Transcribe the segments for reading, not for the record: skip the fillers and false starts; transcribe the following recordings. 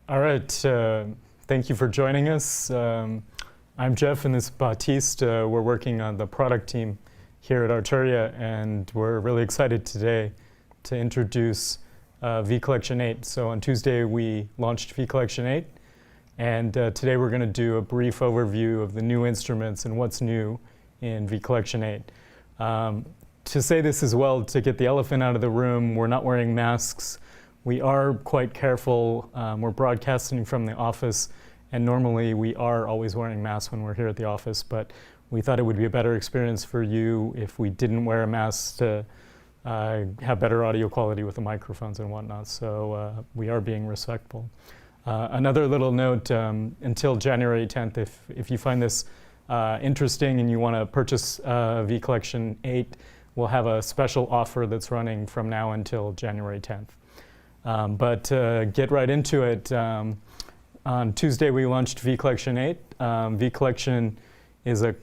All right, thank you for joining us. I'm Jeff and this is Baptiste. We're working on the product team here at Arturia, and we're really excited today to introduce V Collection 8. So on Tuesday we launched V Collection 8, and today we're going to do a brief overview of the new instruments and what's new in V Collection 8. To say this as well, to get the elephant out of the room, we're not wearing masks. We are quite careful. We're broadcasting from the office, and normally we are always wearing masks when we're here at the office, but we thought it would be a better experience for you if we didn't wear a mask to have better audio quality with the microphones and whatnot, so we are being respectful. Another little note, until January 10th, if you find this interesting and you want to purchase V Collection 8, we'll have a special offer that's running from now until January 10th. But get right into it. On Tuesday we launched V Collection 8. V Collection is a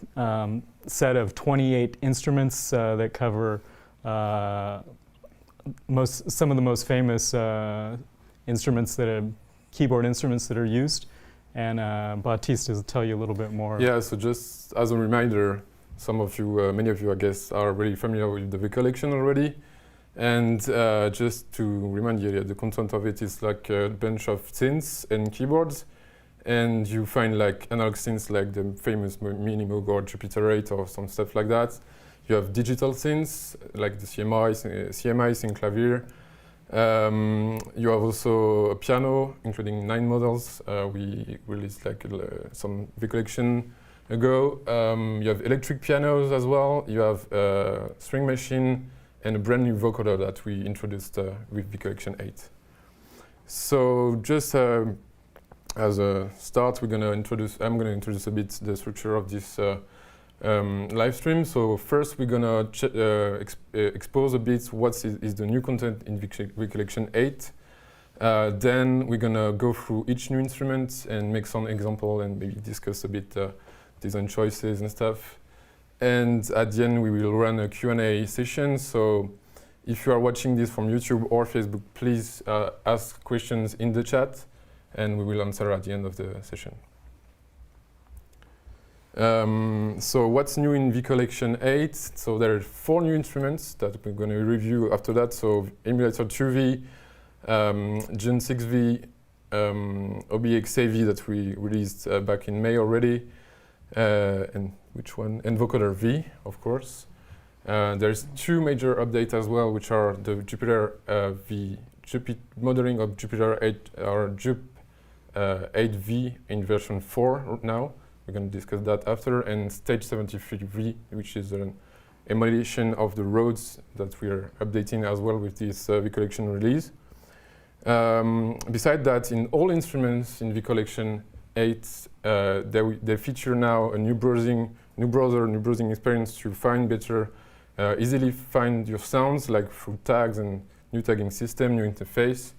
set of 28 instruments that cover some of the most famous instruments that are keyboard instruments that are used. And Baptiste will tell you a little bit more. Yeah, so just as a reminder, some of you, many of you I guess, are really familiar with the V Collection already. And just to remind you, the content of it is like a bunch of synths and keyboards, and you find like analog synths like the famous Midi or Jup-8 V4 or some stuff like that. You have digital synths like the CMIs in clavier. You have also a piano, including 9 models. We released like some V Collection ago. You have electric pianos as well. You have a string machine, and a brand new vocoder that we introduced with V Collection 8. So just as a start, I'm going to introduce a bit the structure of this live stream. So first we're going to expose a bit what is the new content in V Collection 8. Then we're going to go through each new instrument and make some example and maybe discuss a bit design choices and stuff. And at the end, we will run a Q&A session. So if you are watching this from YouTube or Facebook, please ask questions in the chat, and we will answer at the end of the session. So what's new in V Collection 8? So there are 4 new instruments that we're going to review after that. So Emulator II V, Jun-6 V, Ipg V that we released back in May already, and which one? And Vocoder V, of course. There's 2 major updates as well, which are the modeling of Jup-8 or Jup-8 V in version 4 now. We're going to discuss that after. And Stage 73 V, which is an emulation of the Rhodes that we are updating as well with this V Collection release. Besides that, in all instruments in V Collection 8, they feature now a new browsing experience to find better, easily find your sounds, like through tags and new tagging system, new interface.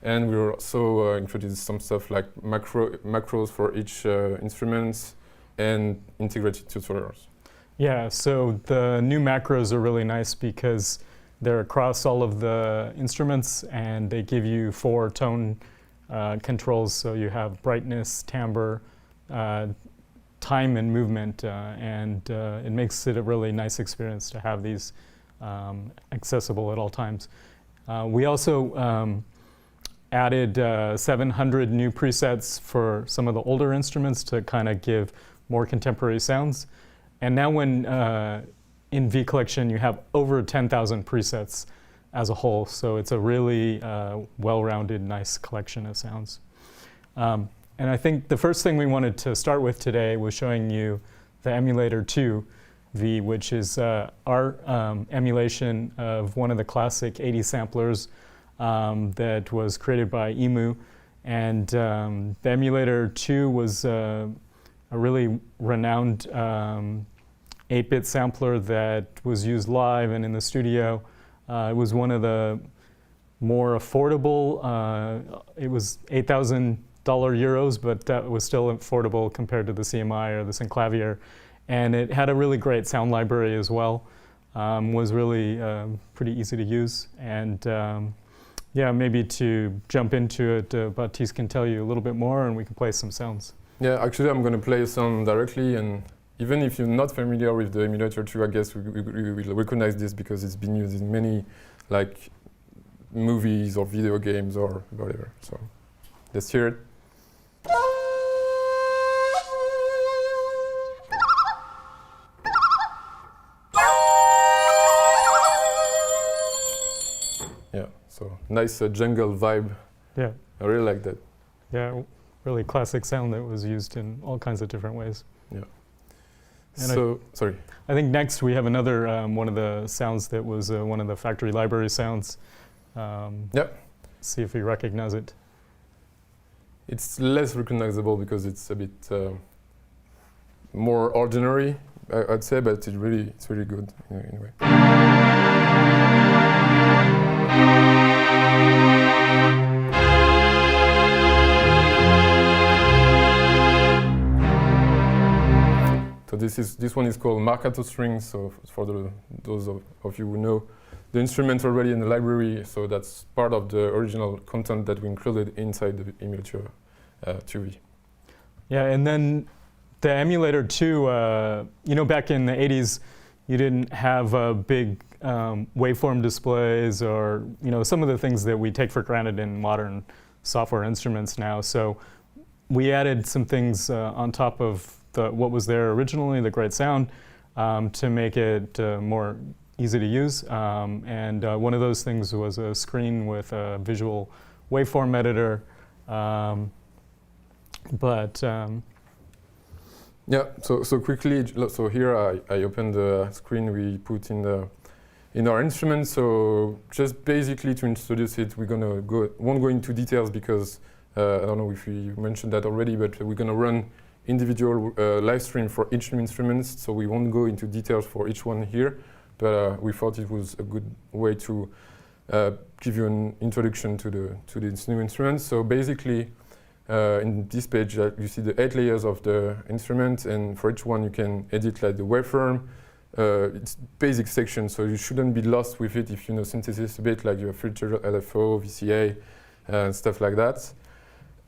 And we also introduced some stuff like macros for each instrument and integrated tutorials. Yeah, so the new macros are really nice because they're across all of the instruments, and they give you 4 tone controls. So you have brightness, timbre, time and movement, and it makes it a really nice experience to have these accessible at all times. We also added 700 new presets for some of the older instruments to kind of give more contemporary sounds. And now when in V Collection you have over 10,000 presets as a whole, so it's a really well-rounded, nice collection of sounds. And I think the first thing we wanted to start with today was showing you the Emulator II V, which is our emulation of one of the classic 80 samplers that was created by EMU. And the Emulator II was a really renowned 8-bit sampler that was used live and in the studio. It was one of the more affordable. It was 8,000 euros, but that was still affordable compared to the CMI or the Synclavier. And it had a really great sound library as well. Was really pretty easy to use. And Yeah, maybe to jump into it, Baptiste can tell you a little bit more and we can play some sounds. Yeah, actually I'm going to play a sound directly, and even if you're not familiar with the Emulator 2, I guess we will recognize this because it's been used in many like movies or video games or whatever. So let's hear it. Yeah, so nice jungle vibe. Yeah. I really like that. Yeah, really classic sound that was used in all kinds of different ways. Yeah. And So, sorry. I think next we have another one of the sounds that was one of the factory library sounds. Yep. See if we recognize it. It's less recognizable because it's a bit more ordinary, I'd say, but it's really good anyway. So this one is called Marcato strings. So for those of you who know the instrument already in the library, so that's part of the original content that we included inside the Emulator II V. Yeah, and then the Emulator 2, you know, back in the 80s, you didn't have big waveform displays or, you know, some of the things that we take for granted in modern software instruments now. So we added some things on top of what was there originally, the great sound, to make it more easy to use. And one of those things was a screen with a visual waveform editor. Yeah, so quickly, so here I opened the screen we put in our instrument. So just basically to introduce it, won't go into details because I don't know if we mentioned that already, but we're gonna run individual live stream for each instrument. So we won't go into details for each one here, but we thought it was a good way to give you an introduction to this new instrument. So basically, in this page, you see the 8 layers of the instrument, and for each one you can edit like the waveform. It's basic section, so you shouldn't be lost with it if you know synthesis a bit, like your filter, LFO, VCA, and stuff like that.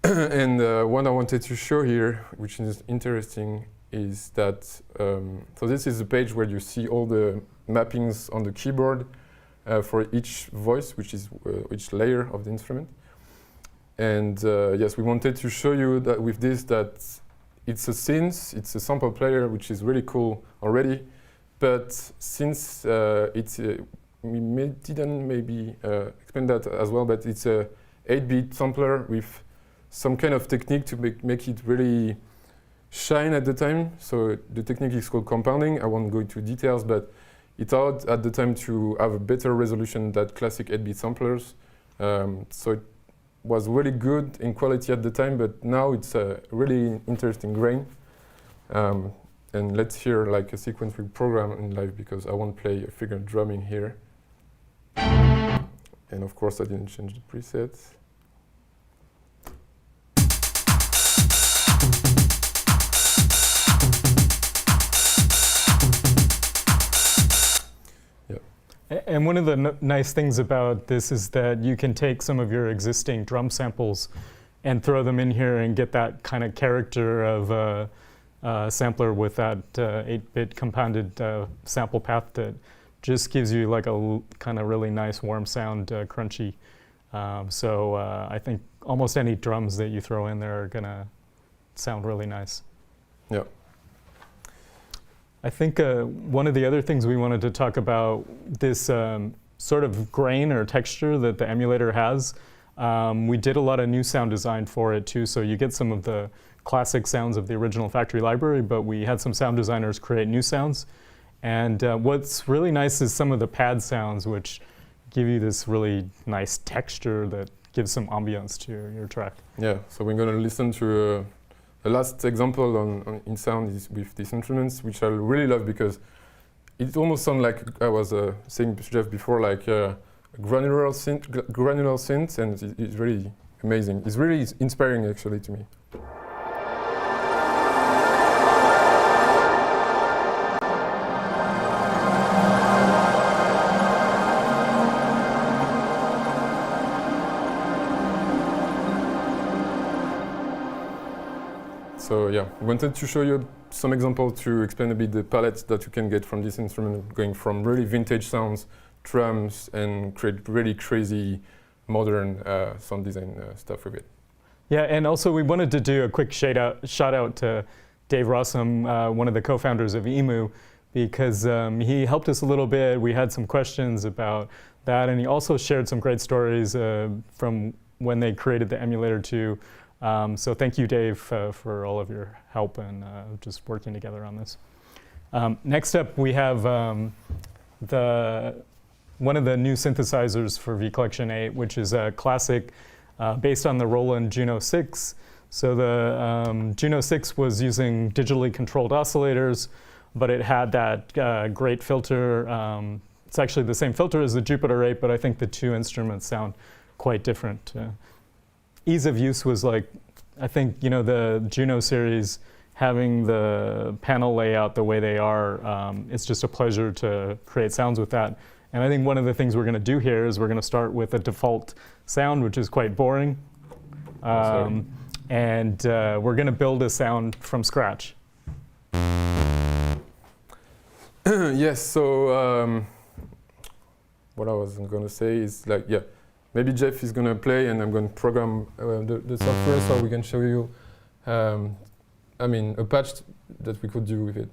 And what I wanted to show here, which is interesting, is that so this is a page where you see all the mappings on the keyboard for each voice, which is each layer of the instrument. And yes, we wanted to show you that with this that it's a synth, it's a sample player, which is really cool already. But since we didn't maybe explain that as well, but it's a 8-bit sampler with some kind of technique to make it really shine at the time. So the technique is called compounding. I won't go into details, but it allowed at the time to have a better resolution than classic 8-bit samplers. So it was really good in quality at the time, but now it's a really interesting grain. And let's hear like a sequence we program in live because I won't play a figure drumming here. And of course I didn't change the presets. And one of the nice things about this is that you can take some of your existing drum samples and throw them in here and get that kind of character of a sampler with that 8-bit compounded sample path that just gives you like a kind of really nice warm sound, crunchy. So I think almost any drums that you throw in there are gonna sound really nice. Yeah. I think one of the other things we wanted to talk about, this sort of grain or texture that the emulator has. We did a lot of new sound design for it too, so you get some of the classic sounds of the original factory library, but we had some sound designers create new sounds. And what's really nice is some of the pad sounds, which give you this really nice texture that gives some ambience to your track. Yeah, so we're going to listen to the last example in sound is with these instruments, which I really love because it almost sounds like I was saying to Jeff before, like a granular synth, and it's really amazing. It's really inspiring actually to me. So yeah, we wanted to show you some examples to explain a bit the palette that you can get from this instrument, going from really vintage sounds, drums, and create really crazy modern sound design stuff with it. Yeah, and also we wanted to do a quick shout out to Dave Rossum, one of the co-founders of EMU, because he helped us a little bit. We had some questions about that, and he also shared some great stories from when they created the Emulator II. So thank you, Dave, for all of your help and just working together on this. Next up, we have one of the new synthesizers for V Collection 8, which is a classic based on the Roland Juno-6. So the Juno-6 was using digitally controlled oscillators, but it had that great filter. It's actually the same filter as the Jupiter 8, but I think the two instruments sound quite different. Ease of use was like, I think, the Juno series, having the panel layout the way they are, it's just a pleasure to create sounds with that. And I think one of the things we're going to do here is we're going to start with a default sound, which is quite boring. And we're going to build a sound from scratch. Yes, so what I was going to say is like, yeah, maybe Jeff is going to play and I'm going to program the software so we can show you, I mean, a patch that we could do with it.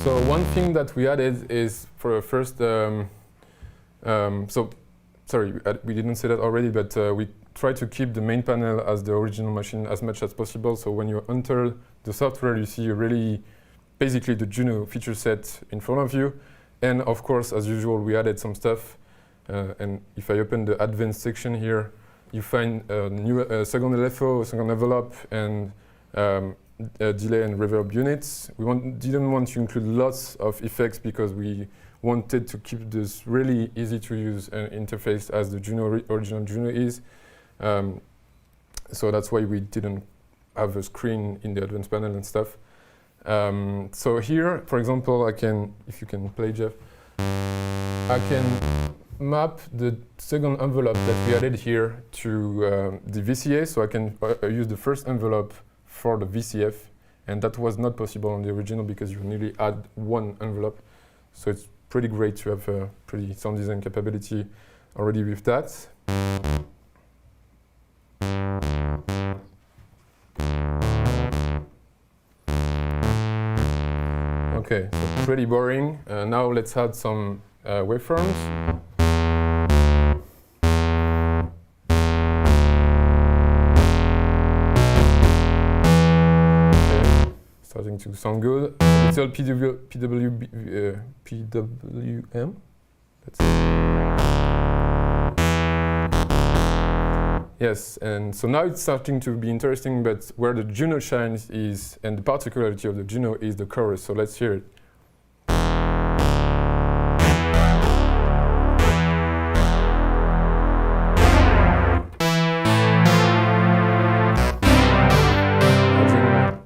So one thing that we added is for the first, so sorry, we didn't say that already, but we try to keep the main panel as the original machine as much as possible. So when you enter the software, you see really basically the Juno feature set in front of you. And of course, as usual, we added some stuff. And if I open the advanced section here, you find a new second LFO, second envelope, and delay and reverb units. We didn't want to include lots of effects because we wanted to keep this really easy to use interface as the original Juno is. So that's why we didn't have a screen in the advanced panel and stuff. So here, for example, I can, if you can play, Jeff, I can map the second envelope that we added here to the VCA, so I can use the first envelope for the VCF, and that was not possible on the original because you nearly add one envelope. So it's pretty great to have a pretty sound design capability already with that. Okay, so pretty boring. Now let's add some waveforms. Starting to sound good. It's all PWM. That's it. Yes, and so now it's starting to be interesting, but where the Juno shines is, and the particularity of the Juno is the chorus, so let's hear it.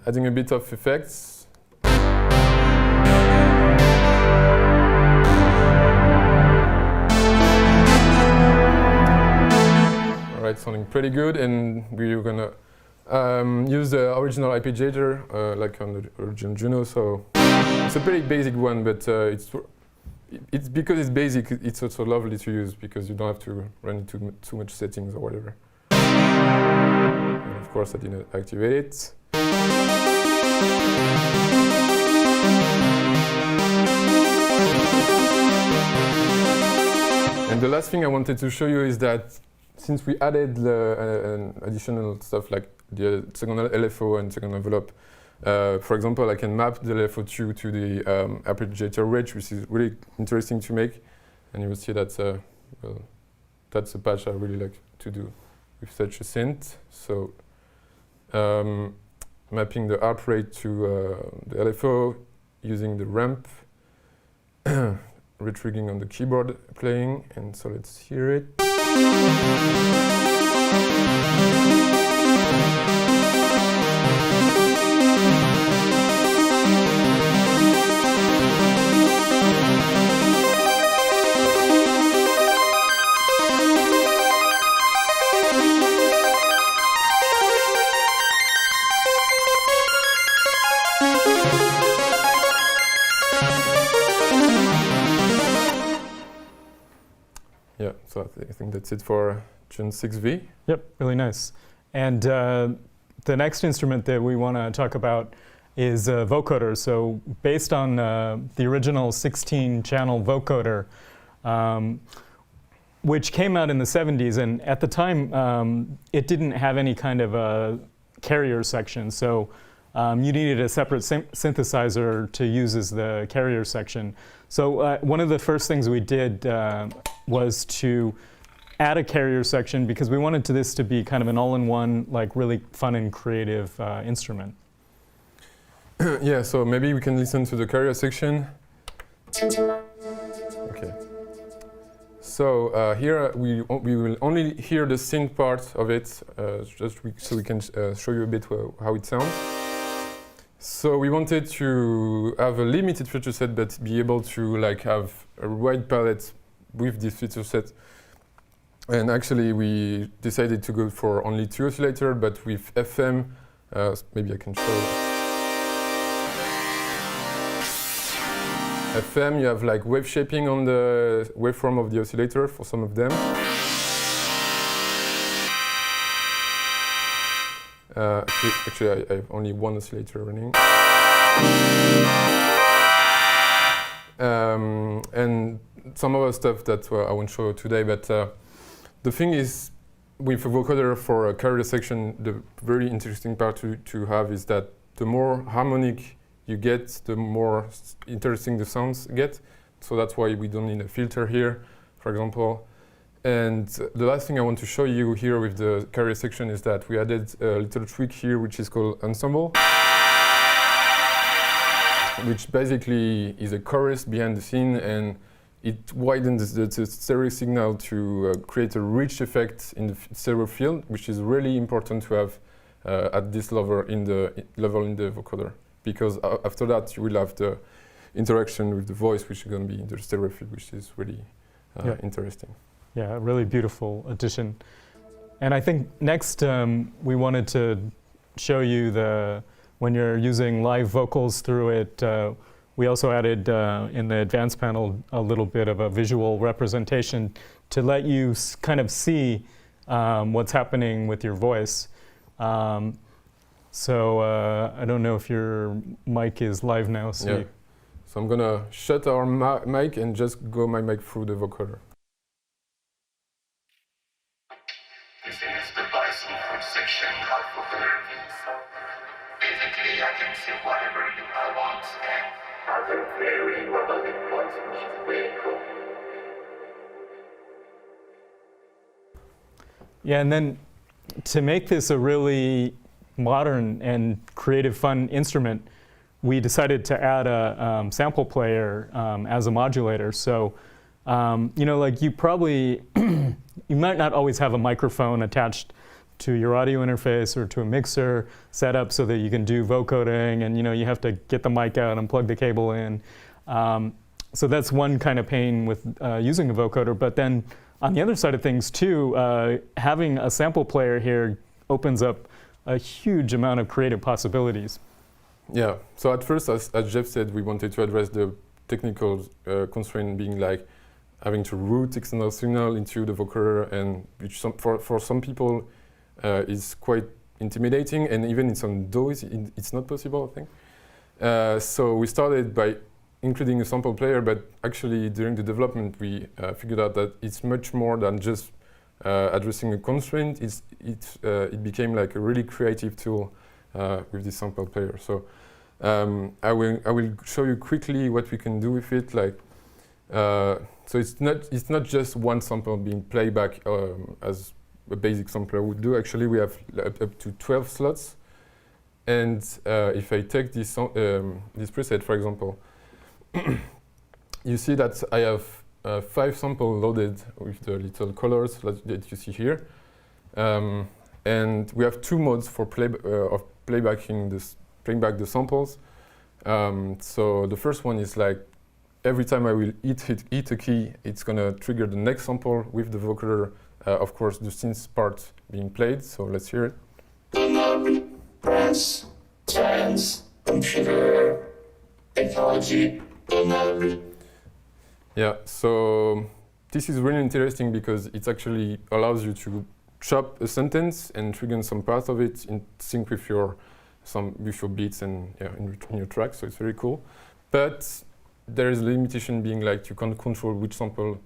Adding a bit of effects. Alright, sounding pretty good, and we're gonna use the original Ipg Editor, like on the original Juno. So it's a pretty basic one, but it's because it's basic. It's also lovely to use because you don't have to run into too much settings or whatever. And of course, I didn't activate it. And the last thing I wanted to show you is that since we added additional stuff like the second LFO and second envelope, for example, I can map the LFO2 to the Ipg Editor range, which is really interesting to make. And you will see that well, that's a patch I really like to do with such a synth. So mapping the art rate to the LFO, using the ramp, retriggering on the keyboard playing, and so let's hear it. I think that's it for Jun-6 V. Yep, really nice. And the next instrument that we want to talk about is vocoder. So based on the original 16-channel vocoder, which came out in the 70s, and at the time it didn't have any kind of a carrier section. So you needed a separate synthesizer to use as the carrier section. So one of the first things we did was to add a carrier section because we wanted this to be kind of an all-in-one, like really fun and creative instrument. Yeah, so maybe we can listen to the carrier section. Okay. So here we will only hear the synth part of it, so we can show you a bit how it sounds. So we wanted to have a limited feature set, but be able to like have a wide palette with this feature set. And actually, we decided to go for only 2 oscillators, but with FM, maybe I can show. FM, you have like wave shaping on the waveform of the oscillator for some of them. Actually, I have only 1 oscillator running. And some other stuff that I won't show today, but the thing is, with a vocoder for a carrier section, the very interesting part to have is that the more harmonic you get, the more interesting the sounds get. So that's why we don't need a filter here, for example. And the last thing I want to show you here with the carrier section is that we added a little trick here, which is called ensemble, which basically is a chorus behind the scene, and it widens the stereo signal to create a rich effect in the stereo field, which is really important to have at this level in the vocoder, because after that you will have the interaction with the voice, which is going to be in the stereo field, which is really interesting. Yeah, a really beautiful addition. And I think next we wanted to show you when you're using live vocals through it, we also added in the advanced panel a little bit of a visual representation to let you kind of see what's happening with your voice. So I don't know if your mic is live now. So, so I'm gonna shut our mic and just go my mic through the vocoder. This is the Bison section of vocoder V. Basically, I can say whatever I want and have a very robotic voice, which is really cool. Yeah, and then to make this a really modern and creative, fun instrument, we decided to add a sample player as a modulator. So, you know, like you probably, you might not always have a microphone attached to your audio interface or to a mixer set up so that you can do vocoding, and you know you have to get the mic out and plug the cable in. So that's one kind of pain with using a vocoder. But then on the other side of things too, having a sample player here opens up a huge amount of creative possibilities. Yeah, so at first, as Jeff said, we wanted to address the technical constraint being like having to route external signal into the vocoder, and which for some people is quite intimidating, and even in some DAWs it's not possible, I think. So we started by including a sample player, but actually during the development we figured out that it's much more than just addressing a constraint. It became like a really creative tool with this sample player. So I will show you quickly what we can do with it. Like so it's not just one sample being played back as a basic sampler would do. Actually, we have up to 12 slots, and if I take this preset, for example, you see that I have 5 samples loaded with the little colors that you see here, and we have 2 modes for playing back the samples. So the first one is like every time I will hit a key, it's gonna trigger the next sample with the vocoder. Of course, the synth part being played, so let's hear it. Press, trans, computer, technology, Yeah, so this is really interesting because it actually allows you to chop a sentence and trigger some part of it in sync with your beats and in your track. So it's very cool. But there is a limitation being like you can't control which sample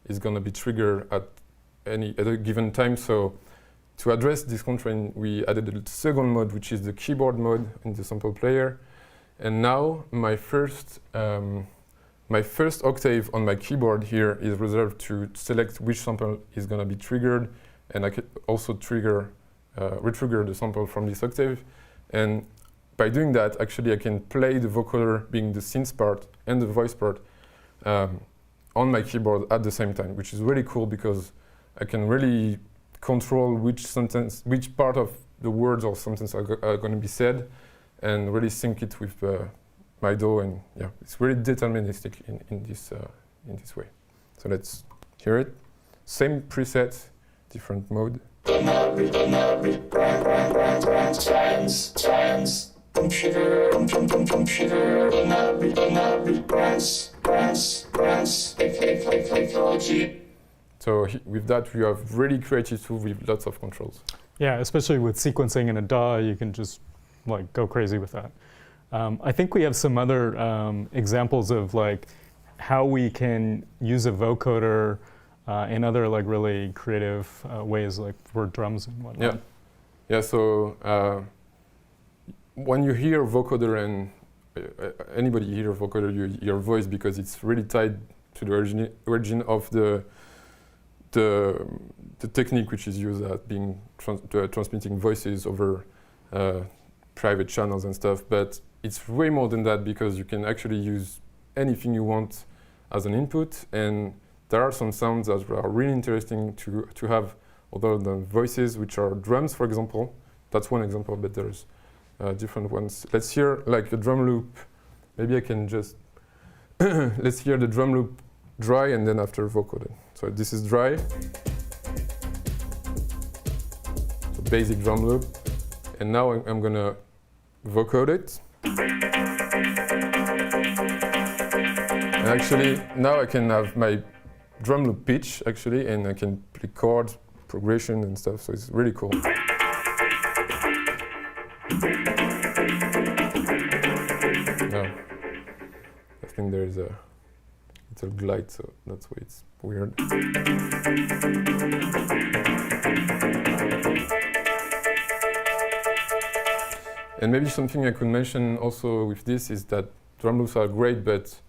is going to be triggered at a given time. So to address this constraint, we added a second mode, which is the keyboard mode in the sample player. And now my first octave on my keyboard here is reserved to select which sample is going to be triggered, and I could also retrigger the sample from this octave. And by doing that, actually, I can play the vocoder, being the synth part and the voice part, on my keyboard at the same time, which is really cool because I can really control which part of the words or sentence are going to be said, and really sync it with my DAW, and it's really deterministic in this way. So let's hear it. Same preset, different mode. So with that, we have really creative tool with lots of controls. Yeah, especially with sequencing in a DAW, you can just like go crazy with that. I think we have some other examples of like how we can use a vocoder in other like really creative ways, like for drums and whatnot. Yeah. So when you hear vocoder, and anybody hear vocoder, you hear voice because it's really tied to the origin of the technique which is used at being transmitting voices over private channels and stuff. But it's way more than that because you can actually use anything you want as an input, and there are some sounds that are really interesting to have other than voices, which are drums, for example. That's one example, but there's different ones. Let's hear like a drum loop. Maybe I can just let's hear the drum loop dry and then after vocoder. So this is dry. So basic drum loop. And now I'm gonna vocode it. And actually, now I can have my drum loop pitch actually, and I can play chords, progression and stuff, so it's really cool. Now, I think there's a little glide, so that's why it's weird. And maybe something I could mention also with this is that drum loops are great, but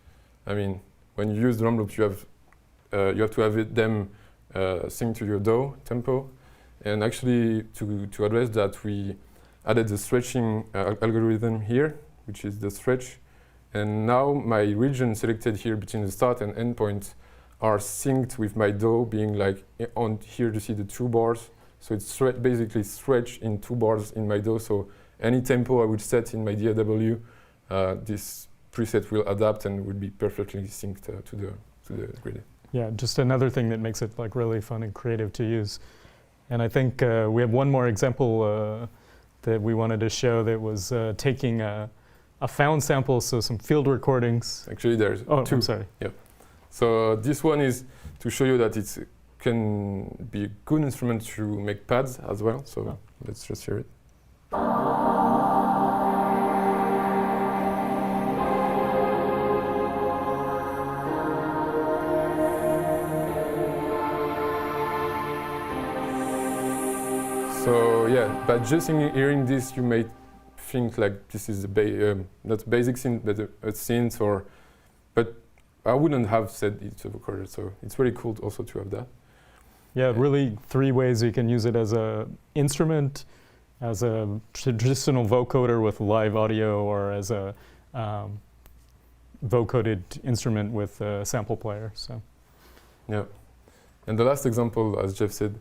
I mean, when you use drum loops, you have to have them sync to your DAW tempo. And actually, to address that, we added the stretching algorithm here, which is the stretch. And now my region selected here between the start and end point are synced with my DAW being like on here to see the 2 bars. So it's basically stretched in 2 bars in my DAW. So any tempo I would set in my DAW, this preset will adapt and will be perfectly synced to the grid. Yeah, just another thing that makes it like really fun and creative to use. And I think we have one more example that we wanted to show that was taking a found sample, so some field recordings. Actually, there's 2. I'm sorry. Yeah. So this one is to show you that it can be a good instrument to make pads as well. So let's just hear it. So yeah, by just hearing this, you may think like this is not basic synth, but a synth, but I wouldn't have said it's a vocoder. So it's really cool also to have that. Yeah, really 3 ways you can use it: as an instrument, as a traditional vocoder with live audio, or as a vocoded instrument with a sample player. So yeah, and the last example, as Jeff said,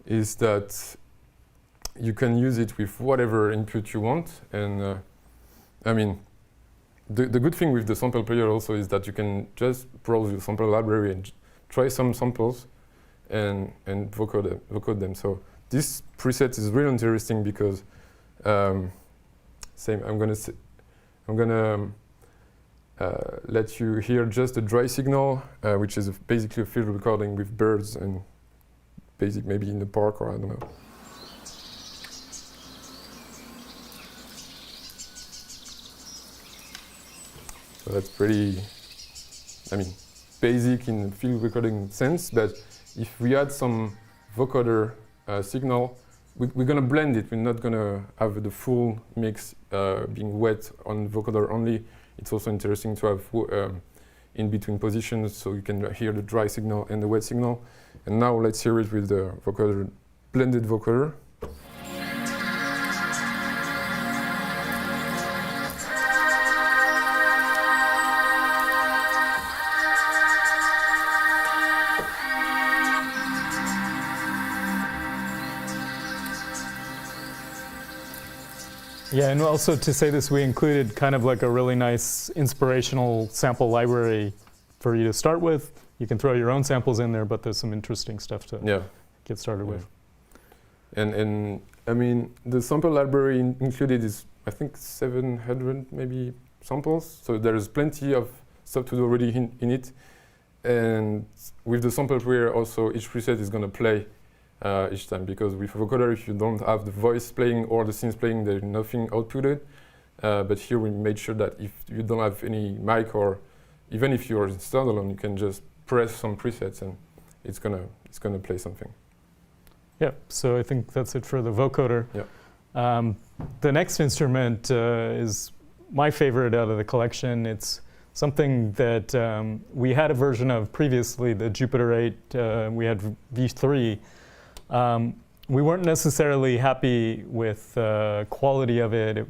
is that you can use it with whatever input you want. And I mean, the good thing with the sample player also is that you can just browse your sample library and try some samples and vocode them. So this preset is really interesting because I'm gonna let you hear just a dry signal, which is basically a field recording with birds and maybe in the park, or I don't know. So that's pretty, basic in field recording sense, but if we add some vocoder signal, we're going to blend it. We're not going to have the full mix being wet on vocoder only. It's also interesting to have in between positions, so you can hear the dry signal and the wet signal. And now let's hear it with the vocoder, blended vocoder. Yeah, and also to say this, we included kind of like a really nice inspirational sample library for you to start with. You can throw your own samples in there, but there's some interesting stuff to get started with. And I mean, the sample library included is, I think, 700 maybe samples. So there's plenty of stuff to do already in it. And with the sample player also, each preset is going to play each time, because with vocoder, if you don't have the voice playing or the synth playing, there's nothing outputted. But here we made sure that if you don't have any mic, or even if you're standalone, you can just press some presets and it's gonna play something. Yeah, so I think that's it for the vocoder. Yeah. The next instrument is my favorite out of the collection. It's something that we had a version of previously, the Jup-8. We had V3. We weren't necessarily happy with the quality of it. It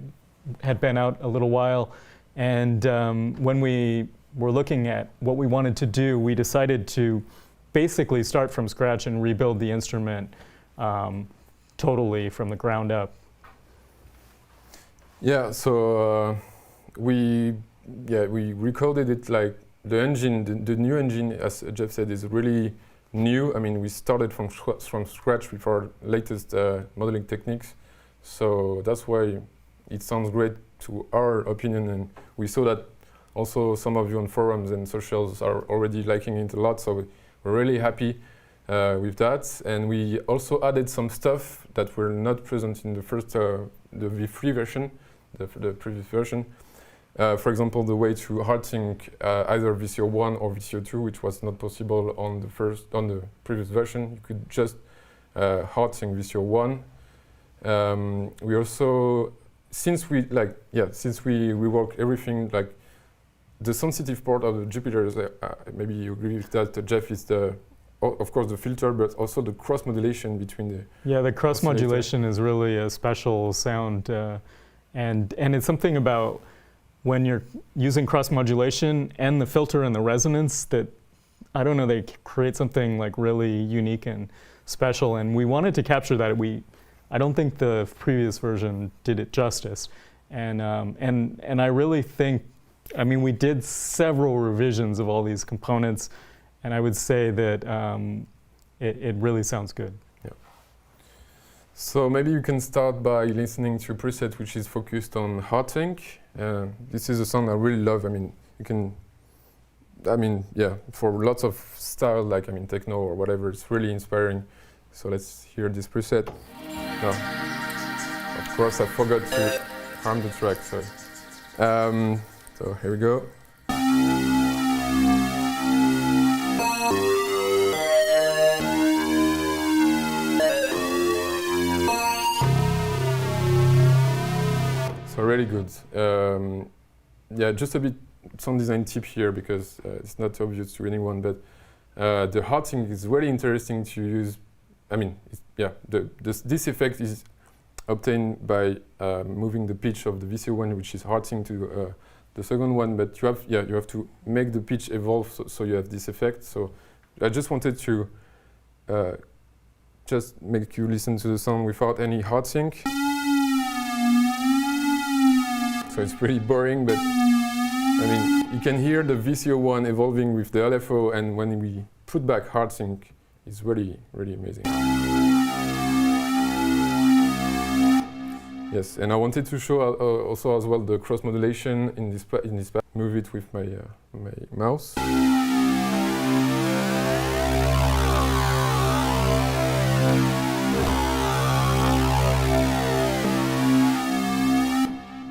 had been out a little while. And when we were looking at what we wanted to do, we decided to basically start from scratch and rebuild the instrument totally from the ground up. Yeah, so we recoded it like the engine, the new engine, as Jeff said, is really new. I mean, we started from scratch with our latest modeling techniques. So that's why it sounds great to our opinion. And we saw that also some of you on forums and socials are already liking it a lot. So we're really happy with that. And we also added some stuff that were not present in the first, the V3 version, the previous version. For example, the way to hard sync either VCO1 or VCO2, which was not possible on the previous version. You could just hard sync VCO1. We also, since we reworked everything, like the sensitive part of the Jupiter, maybe you agree with that, Jeff, is of course the filter, but also the cross modulation between the. Yeah, the cross modulation is really a special sound, and it's something about when you're using cross modulation and the filter and the resonance that, I don't know, they create something like really unique and special. And we wanted to capture that. I don't think the previous version did it justice. And I really think, I mean, we did several revisions of all these components, and I would say that it really sounds good. Yeah. So maybe you can start by listening to a preset which is focused on hard sync. This is a sound I really love. I mean, you can, for lots of style, like, techno or whatever, it's really inspiring. So let's hear this preset. No, of course, I forgot to harm the track, sorry. So here we go. So really good. Just a bit sound design tip here, because it's not obvious to anyone, but the hard sync is really interesting to use. This effect is obtained by moving the pitch of the VCO1, which is hard sync, to the second one, but you have to make the pitch evolve, so you have this effect. So I just wanted to just make you listen to the sound without any hard sync. So it's pretty boring, but you can hear the VCO1 evolving with the LFO, and when we put back hard sync, it's really, really amazing. Yes, and I wanted to show also as well the cross modulation in this move it with my my mouse.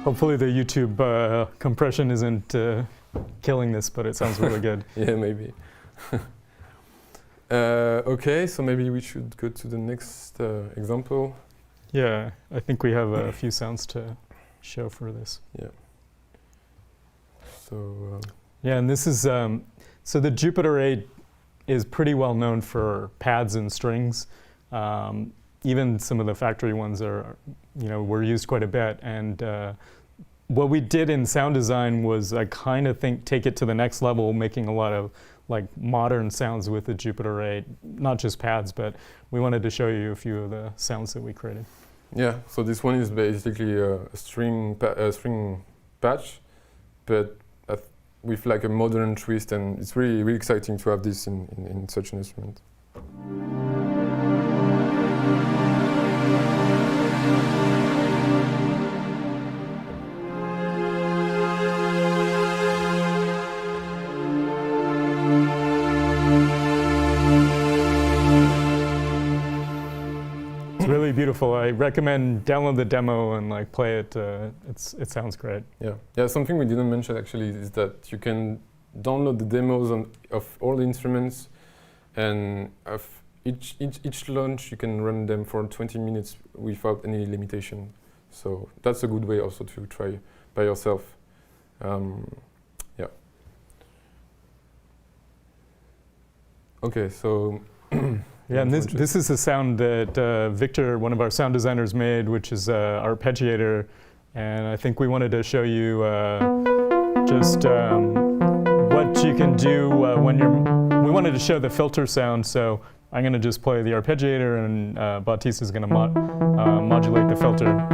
Hopefully the YouTube compression isn't killing this, but it sounds really good. Yeah, maybe. Okay, so maybe we should go to the next example. Yeah, I think we have a few sounds to show for this. Yeah. So. Yeah, and this is so the Jup-8 is pretty well known for pads and strings. Even some of the factory ones are, were used quite a bit. And what we did in sound design was I kind of take it to the next level, making a lot of like modern sounds with the Jup-8, not just pads, but we wanted to show you a few of the sounds that we created. Yeah, so this one is basically a string patch, but with like a modern twist, and it's really, really exciting to have this in such an instrument. Really beautiful. I recommend download the demo and like play it. It sounds great. Yeah. Something we didn't mention actually is that you can download the demos of all the instruments, and of each launch you can run them for 20 minutes without any limitation. So that's a good way also to try by yourself. Yeah. Okay, so. Yeah, and this is the sound that Victor, one of our sound designers, made, which is our arpeggiator. And I think we wanted to show you just what you can do when we wanted to show the filter sound, so I'm going to just play the arpeggiator, and Baptiste is going to modulate the filter.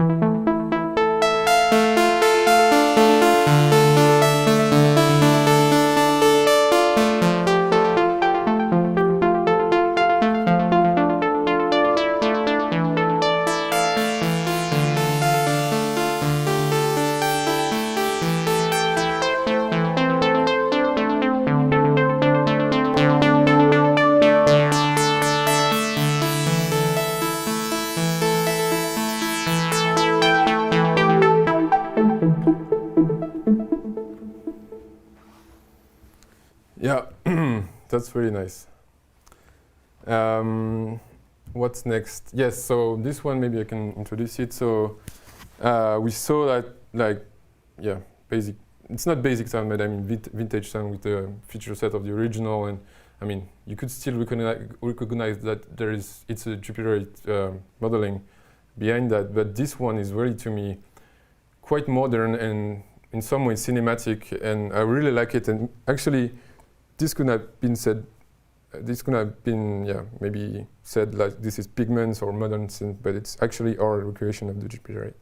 Yeah, that's really nice. What's next? Yes, so this one, maybe I can introduce it. So we saw that, basic. It's not basic sound, but I mean vintage sound with the feature set of the original, and I mean you could still recognize that it's a Jup-8 modeling behind that. But this one is really, to me, quite modern and in some ways cinematic, and I really like it. And actually, this could have been said. This could have been, maybe said like this is Pigments or modern synth, but it's actually our recreation of the Jup-8.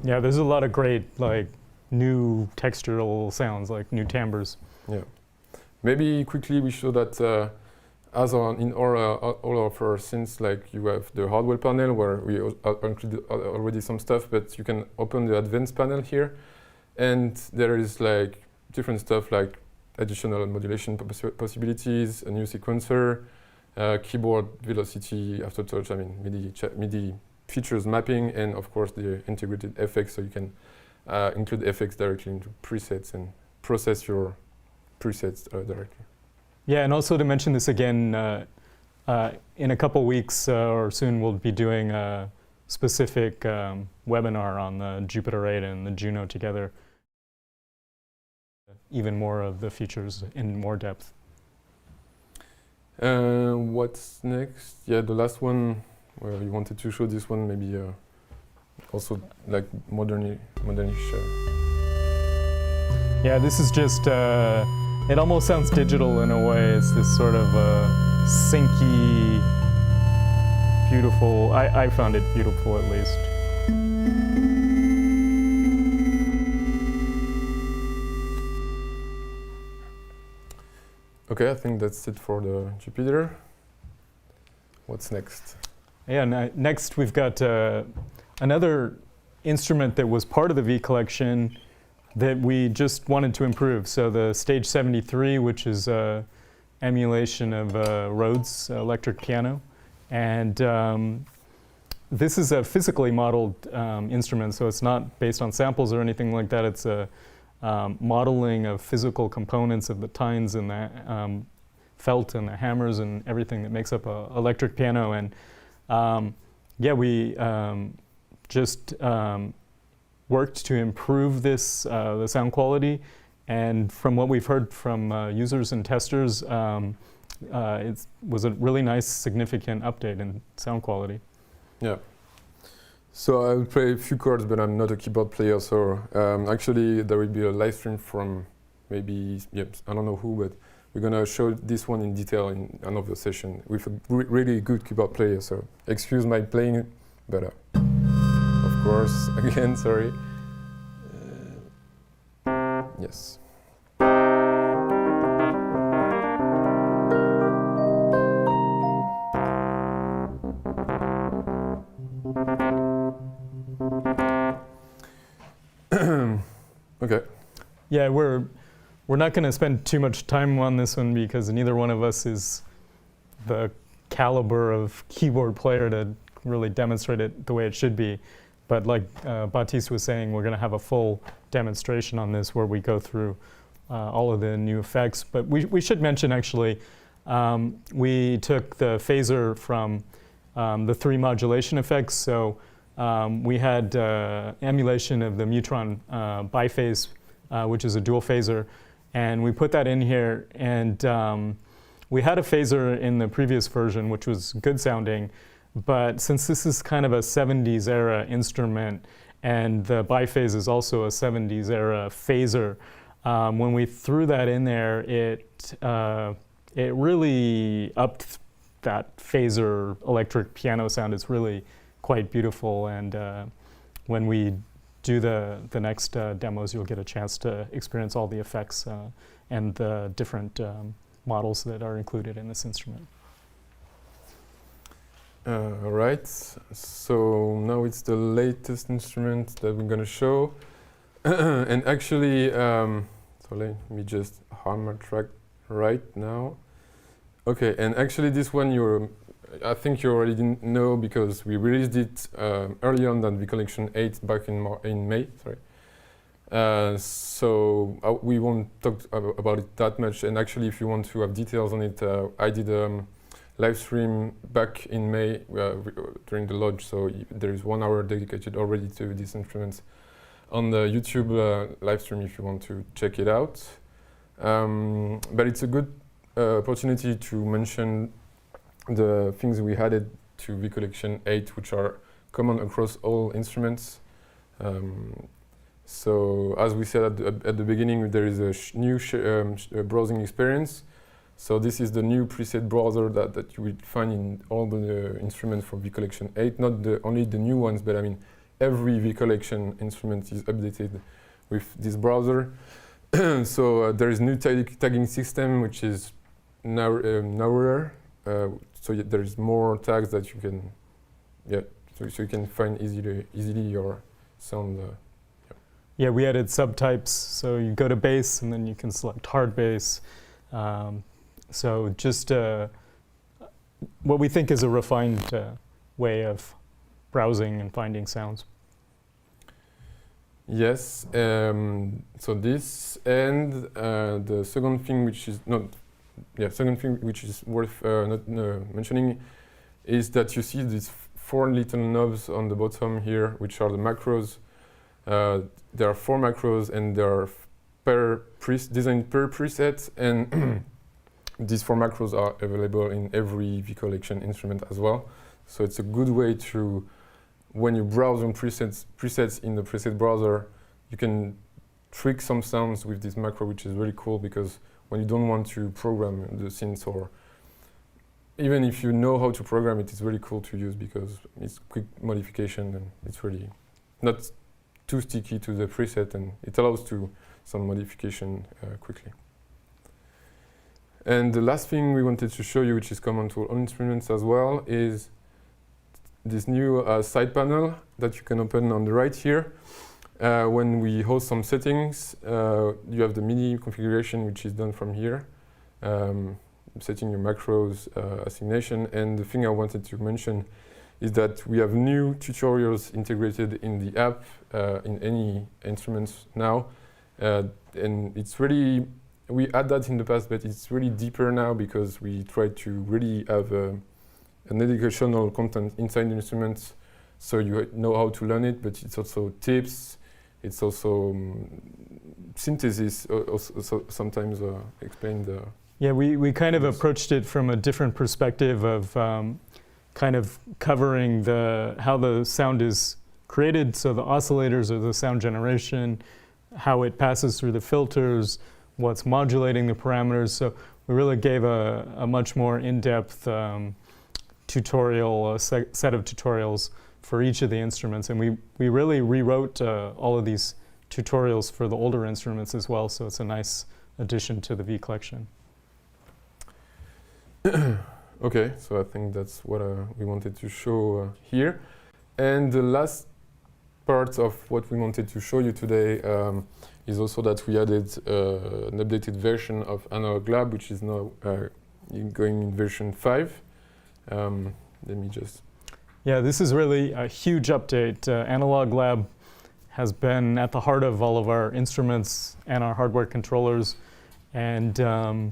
Yeah, there's a lot of great new textural sounds, like new timbres. Yeah. Maybe quickly we show that as in all of our synths, like you have the hardware panel where we included already some stuff, but you can open the advanced panel here, and there is like different stuff like additional modulation possibilities, a new sequencer, keyboard velocity, aftertouch, I mean MIDI features mapping, and of course the integrated effects, so you can include effects directly into presets and process your presets directly. Yeah, and also to mention this again, in a couple weeks or soon we'll be doing a specific webinar on the Jup-8 and the Juno together. Even more of the features in more depth. What's next? Yeah, the last one. Well, you wanted to show this one, maybe also like modernish. Yeah, this is just, it almost sounds digital in a way. It's this sort of synchy beautiful. I found it beautiful, at least. Okay, I think that's it for the Jup-8 Editor. What's next? Yeah, next we've got another instrument that was part of the V collection that we just wanted to improve. So the Stage 73, which is emulation of Rhodes electric piano. And this is a physically modeled instrument, so it's not based on samples or anything like that. It's a modeling of physical components of the tines and the felt and the hammers and everything that makes up an electric piano. And yeah, we just worked to improve this, the sound quality. And from what we've heard from users and testers, it was a really nice, significant update in sound quality. Yeah. So I will play a few chords, but I'm not a keyboard player. So actually, there will be a live stream from maybe, I don't know who, but we're going to show this one in detail in another session with a really good keyboard player. So excuse my playing, but of course, again, sorry. Yes. Okay. Yeah, we're not going to spend too much time on this one because neither one of us is the caliber of keyboard player to really demonstrate it the way it should be. But like Baptiste was saying, we're going to have a full demonstration on this where we go through all of the new effects. But we should mention, actually, we took the phaser from the 3 modulation effects. So we had emulation of the Mutron biphase, which is a dual phaser. And we put that in here. And we had a phaser in the previous version, which was good sounding. But since this is kind of a 70s era instrument, and the biphase is also a 70s era phaser, when we threw that in there, it really upped that phaser electric piano sound. It's really quite beautiful. And when we do the next demos, you'll get a chance to experience all the effects and the different models that are included in this instrument. All right, so now it's the latest instrument that we're going to show. And actually, so let me just hammer track right now. Okay, and actually this one I think you already didn't know because we released it early on than the Collection 8 back in May. Sorry. So we won't talk about it that much. And actually, if you want to have details on it, I did live stream back in May during the launch, so there is 1 hour dedicated already to these instruments on the YouTube live stream if you want to check it out. But it's a good opportunity to mention the things we added to V Collection 8, which are common across all instruments. So as we said at the beginning, there is a new browsing experience. So this is the new preset browser that you will find in all the instruments for V Collection 8, not only the new ones, but I mean every V Collection instrument is updated with this browser. So there is new tagging system, which is narrower. So there is more tags that you can, so you can find easily your sound. Yeah, we added subtypes, so you go to bass and then you can select hard bass. So just what we think is a refined way of browsing and finding sounds. Yes, so this and the second thing which is worth mentioning is that you see these 4 little knobs on the bottom here, which are the macros. There are 4 macros and they are designed per preset, and these 4 macros are available in every V Collection instrument as well. So it's a good way to, when you browse on presets in the preset browser, you can trick some sounds with this macro, which is really cool because when you don't want to program the synths or even if you know how to program it, it's really cool to use because it's quick modification and it's really not too sticky to the preset, and it allows to some modification quickly. And the last thing we wanted to show you, which is common to all instruments as well, is this new side panel that you can open on the right here. When we host some settings, you have the Midi configuration, which is done from here. Setting your macros assignation. And the thing I wanted to mention is that we have new tutorials integrated in the app in any instruments now. And it's really, we had that in the past, but it's really deeper now because we try to really have an educational content inside the instruments so you know how to learn it, but it's also tips, it's also synthesis, also sometimes explain the... Yeah, we kind of approached it from a different perspective of kind of covering how the sound is created, so the oscillators or the sound generation, how it passes through the filters, what's modulating the parameters. So we really gave a much more in-depth tutorial, set of tutorials for each of the instruments. And we really rewrote all of these tutorials for the older instruments as well, so it's a nice addition to the V collection. Okay, so I think that's what we wanted to show here. And the last part of what we wanted to show you today is also that we added an updated version of Analog Lab, which is now going in version 5. Let me just... Yeah, this is really a huge update. Analog Lab has been at the heart of all of our instruments and our hardware controllers. And the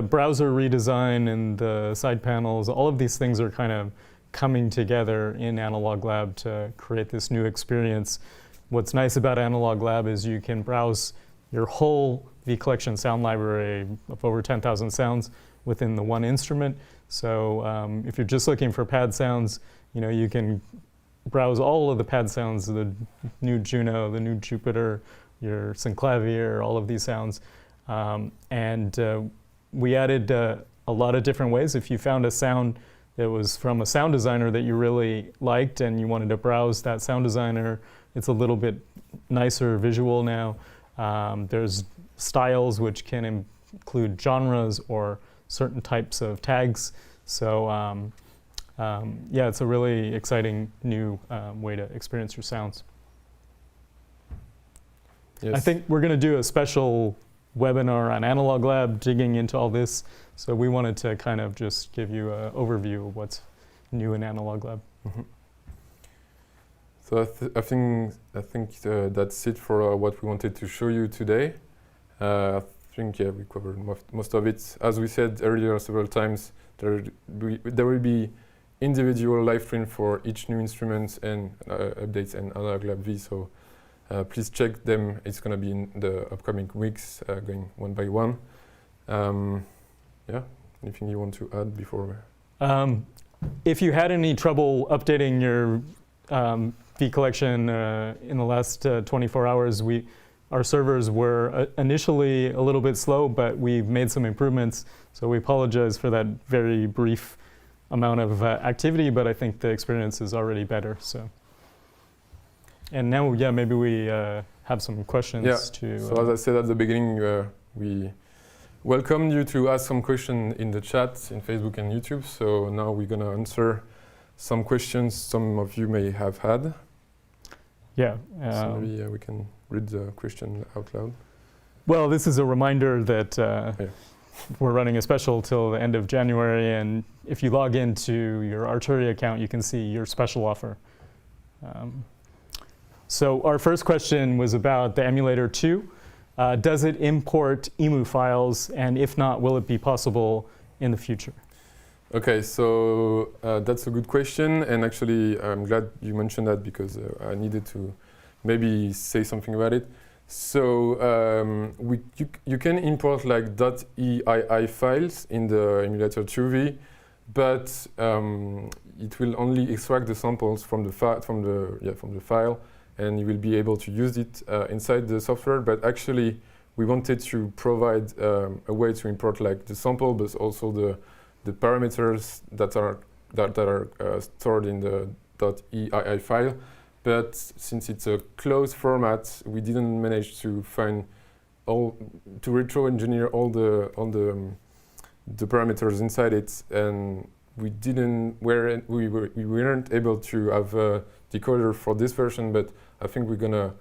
browser redesign and the side panels, all of these things are kind of coming together in Analog Lab to create this new experience. What's nice about Analog Lab is you can browse your whole V collection sound library of over 10,000 sounds within the one instrument. So if you're just looking for pad sounds, you can browse all of the pad sounds, the new Juno, the new Jupiter, your synclavier, all of these sounds. We added a lot of different ways. If you found a sound that was from a sound designer that you really liked and you wanted to browse that sound designer, it's a little bit nicer visual now. There's styles which can include genres or certain types of tags. So yeah, it's a really exciting new way to experience your sounds. Yes. I think we're going to do a special webinar on Analog Lab digging into all this. So we wanted to kind of just give you an overview of what's new in Analog Lab. Mm-hmm. So I think that's it for what we wanted to show you today. I think we covered most of it. As we said earlier several times, there will be individual live stream for each new instrument and updates in Analog Lab V. So please check them. It's going to be in the upcoming weeks, going one by one. Yeah, anything you want to add before? If you had any trouble updating your V collection in the last 24 hours, our servers were initially a little bit slow, but we've made some improvements. So we apologize for that very brief amount of activity, but I think the experience is already better. So. And now, yeah, maybe we have some questions to... So as I said at the beginning, we welcome you to ask some questions in the chat in Facebook and YouTube. So now we're going to answer some questions some of you may have had. Yeah. So maybe we can read the question out loud. Well, this is a reminder that we're running a special till the end of January. And if you log into your Arturia account, you can see your special offer. So our first question was about the Emulator 2. Does it import EMU files? And if not, will it be possible in the future? Okay, so that's a good question. And actually, I'm glad you mentioned that because I needed to maybe say something about it. So you can import like .eii files in the Emulator II V, but it will only extract the samples from the file, and you will be able to use it inside the software. But actually, we wanted to provide a way to import like the sample, but also the parameters that are stored in the .eii file. But since it's a closed format, we didn't manage to find to retro-engineer all the parameters inside it, and we weren't able to have a decoder for this version. But I think we're gonna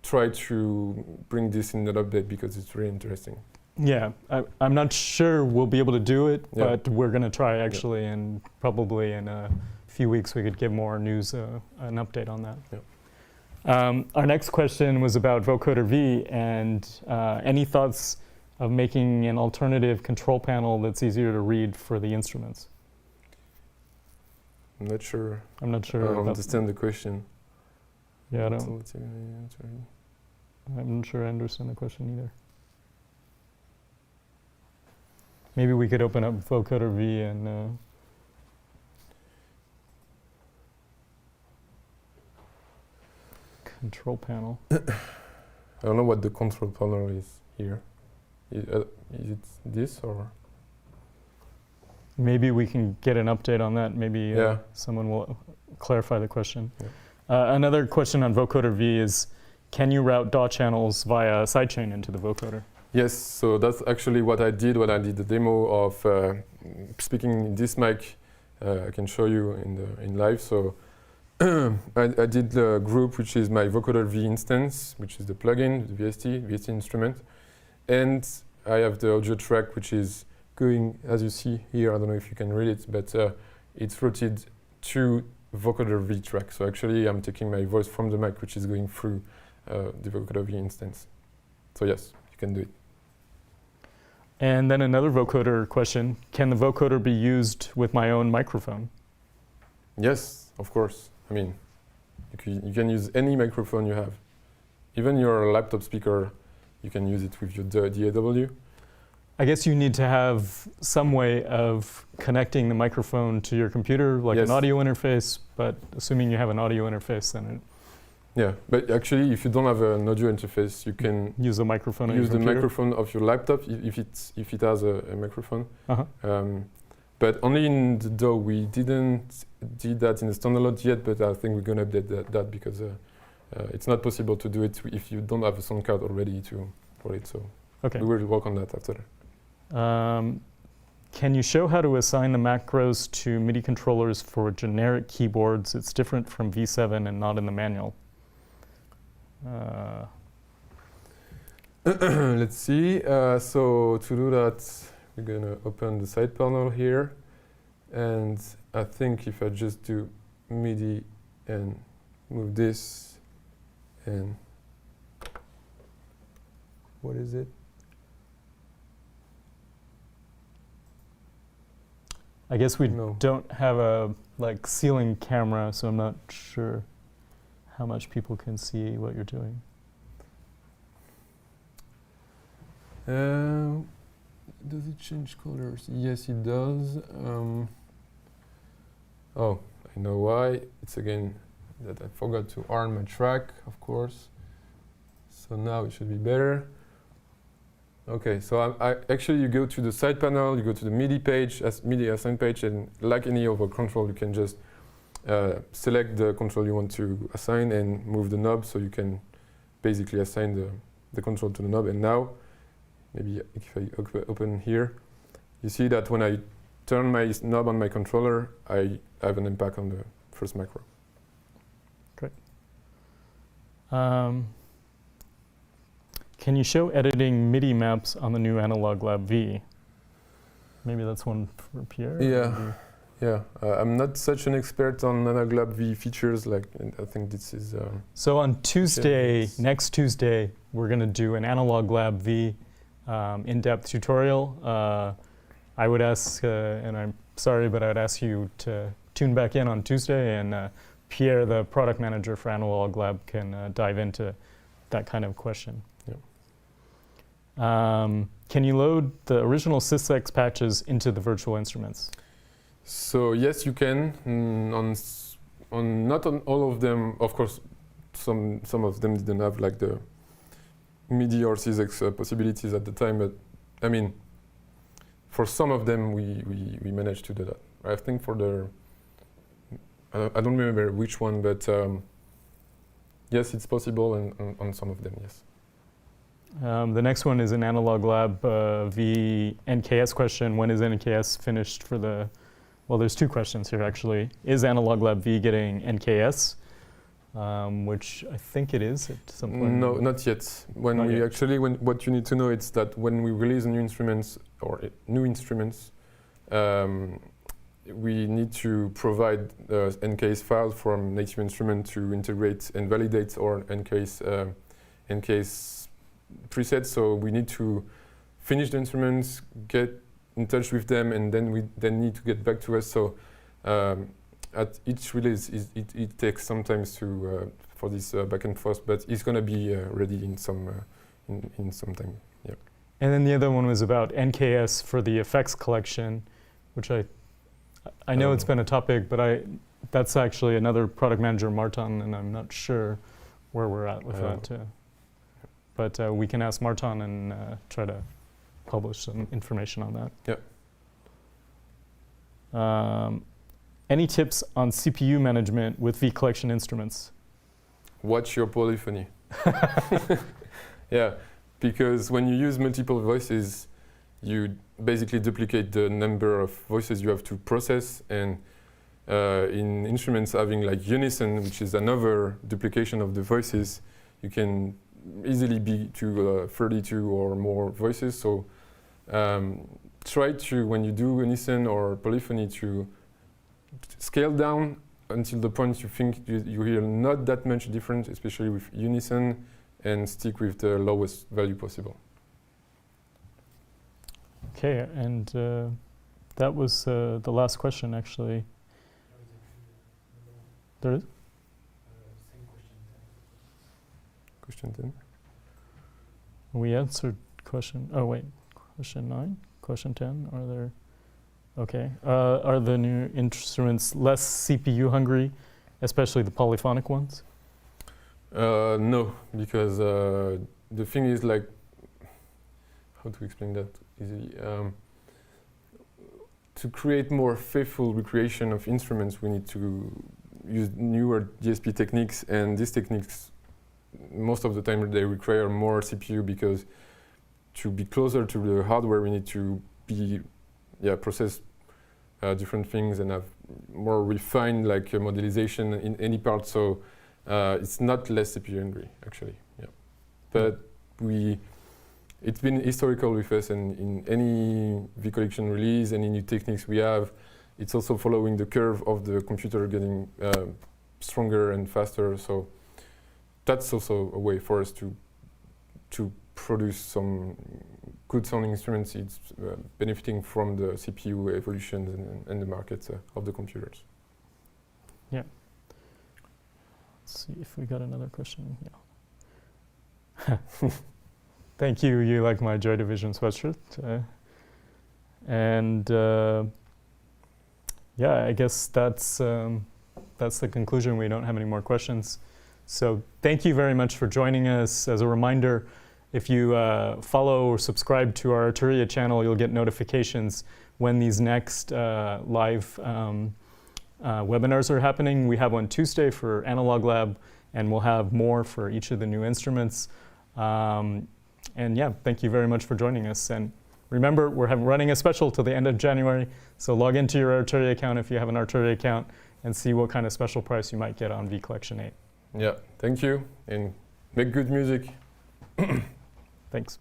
try to bring this in an update because it's really interesting. Yeah, I'm not sure we'll be able to do it, Yeah. but we're going to try actually, and probably in a few weeks we could give more news, an update on that. Yeah. Our next question was about Vocoder V, and any thoughts of making an alternative control panel that's easier to read for the instruments? I'm not sure. I'm not sure. I don't about- understand the question. Yeah, I'm not sure I understand the question either. Maybe we could open up Vocoder V and control panel. I don't know what the control panel is here. Is it this or? Maybe we can get an update on that. Maybe Yeah. someone will clarify the question. Yeah. Another question on Vocoder V is, can you route DAW channels via Sidechain into the vocoder? Yes, so that's actually what I did when I did the demo of speaking in this mic. I can show you in live. So I did the group, which is my Vocoder V instance, which is the plugin, the VST instrument. And I have the audio track, which is going, as you see here, I don't know if you can read it, but it's routed to Vocoder V track. So actually I'm taking my voice from the mic, which is going through the Vocoder V instance. So yes, you can do it. And then another vocoder question, can the vocoder be used with my own microphone? Yes, of course. I mean, you can use any microphone you have. Even your laptop speaker, you can use it with your DAW. I guess you need to have some way of connecting the microphone to your computer, like Yes. an audio interface, but assuming you have an audio interface, then Yeah, but actually, if you don't have an audio interface, you can use the microphone on use your the computer. microphone of your laptop if it has a microphone. Uh-huh. But only in the DAW. We didn't did that in the standalone yet, but I think we're gonna update that because it's not possible to do it if you don't have a sound card already for it. So Okay. we will work on that after. Can you show how to assign the macros to MIDI controllers for generic keyboards? It's different from V7 and not in the manual. Let's see. So to do that, we're gonna open the side panel here, and I think if I just do MIDI and move this, and what is it? I guess we No. don't have a ceiling camera, so I'm not sure how much people can see what you're doing. Does it change colors? Yes, it does. Oh, I know why. It's again that I forgot to arm my track, of course. So now it should be better. Okay, so I actually you go to the side panel, you go to the MIDI page, MIDI assign page, and like any other control, you can just select the control you want to assign and move the knob, so you can basically assign the control to the knob. And now, maybe if I open here, you see that when I turn my knob on my controller, I have an impact on the first macro. Great. Can you show editing MIDI maps on the new Analog Lab V? Maybe that's one for Pierre? Yeah. Yeah, I'm not such an expert on Analog Lab V features. I think this is. So on Tuesday, yes. next Tuesday, we're going to do an Analog Lab V in-depth tutorial. I would ask, and I'm sorry, but I would ask you to tune back in on Tuesday, and Pierre, the product manager for Analog Lab, can dive into that kind of question. Can you load the original Sysex patches into the virtual instruments? So yes, you can. On not on all of them, of course. Some of them didn't have like the Midi or Sysex possibilities at the time, but I mean, for some of them we managed to do that. I think for the, I don't remember which one, but yes, it's possible, and on some of them, yes. The next one is an Analog Lab V NKS question. When is NKS finished for the, well, there's two questions here actually. Is Analog Lab V getting NKS? Which I think it is at some point. No, not yet. When Not we yet. actually, what you need to know is that when we release new instruments we need to provide NKS file from native instrument to integrate and validate our NKS presets. So we need to finish the instruments, get in touch with them, and then we need to get back to us. So at each release, it takes sometimes to for this back and forth, but it's going to be ready in some time. Yeah. And then the other one was about NKS for the effects collection, which I know it's been a topic, but that's actually another product manager, Martin, and I'm not sure where we're at with that too. But we can ask Martin and try to publish some information on that. Yeah. Any tips on CPU management with V collection instruments? Watch your polyphony. Yeah, because when you use multiple voices, you basically duplicate the number of voices you have to process, and in instruments having like unison, which is another duplication of the voices, you can easily be to 32 or more voices. So try to, when you do unison or polyphony, to scale down until the point you think you hear not that much difference, especially with unison, and stick with the lowest value possible. Okay, and that was the last question actually. There is? Question 10. We answered question, oh wait, question 9, question 10, are there? Okay, are the new instruments less CPU hungry, especially the polyphonic ones? No, because the thing is, like, how to explain that easily? To create more faithful recreation of instruments, we need to use newer DSP techniques, and these techniques, most of the time, they require more CPU, because to be closer to the hardware, we need to be, process different things and have more refined, like modulation in any part. So it's not less CPU hungry, actually. Yeah, but it's been historical with us, and in any V collection release, any new techniques we have, it's also following the curve of the computer getting stronger and faster. So that's also a way for us to produce some good sounding instruments. It's benefiting from the CPU evolutions and the markets of the computers. Yeah. Let's see if we got another question. Yeah. Thank you. You like my Joy Division sweatshirt. And yeah, I guess that's the conclusion. We don't have any more questions. So thank you very much for joining us. As a reminder, if you follow or subscribe to our Arturia channel, you'll get notifications when these next live webinars are happening. We have one Tuesday for Analog Lab, and we'll have more for each of the new instruments. And yeah, thank you very much for joining us. And remember, we're running a special till the end of January, so log into your Arturia account if you have an Arturia account and see what kind of special price you might get on V Collection 8. Yeah, thank you, and make good music. Thanks.